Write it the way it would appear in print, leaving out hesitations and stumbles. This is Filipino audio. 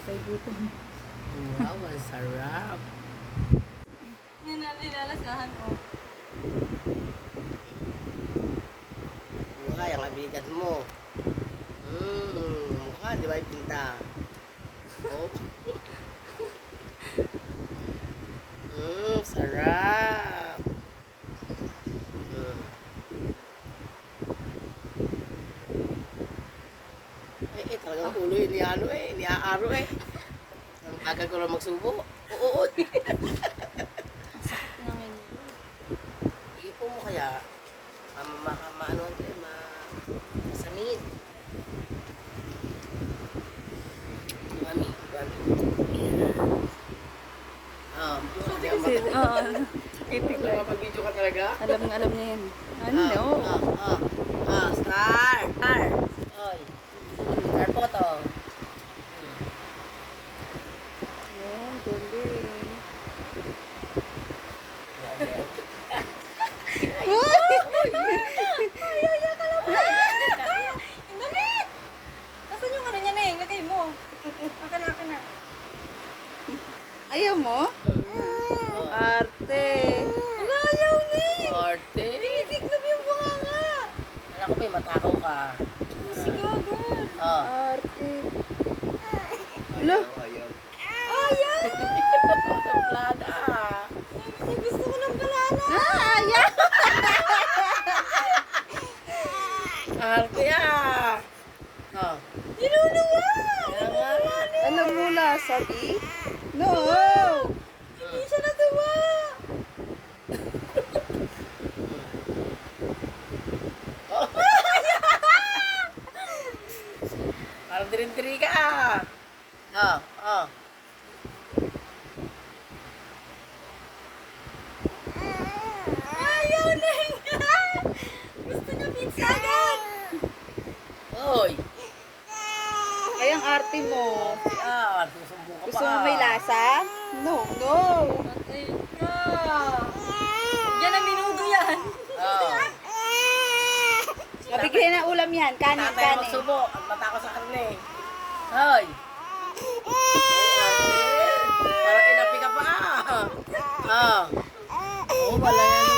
Kay gutom. Wow, ang sarap. Nilalasahan ko. Mukha yung abigat mo. Mukha, di ba yung pinta? Oh. Sarap. Talagang ulo yun ni ano ni Aaro Ang agad ko lang magsubo. Oo. Nangin. Ipo mo kaya, maano ang tayo, masamid. Mami. Oo. Itik lang. Kapag-video ka talaga? Alam niya yan. Ano? Star! Oy. Star po to. Yan, galing. Nasaan yung ano niya, Neng? Lagay mo. Akin na. Ayaw mo? Arte. Ayaw, Neng. Arte. Tinitignan mo yung bunganga. Alam ko may matakaw ka. Sige, agad. Arte. Alo? Ayaw. Plada. Gusto ko ng banana. Ayaw. Arte Ninunuwa. Alam mo na, sabi? No. Hindi siya natuwa. Parang dirin-diri ka. Ayaw, Neng. Gusto niya pizza agad. Oy. Ay, ang arte mo. Susumbong ka Gusto pa. mo may lasa? No. Yan ang minudo yan. Mabigyan na ulam yan. Kanin. Tatay magsubo. Ang mata ko sa karne. Hoy. Parang inapi ka pa. Wala yan.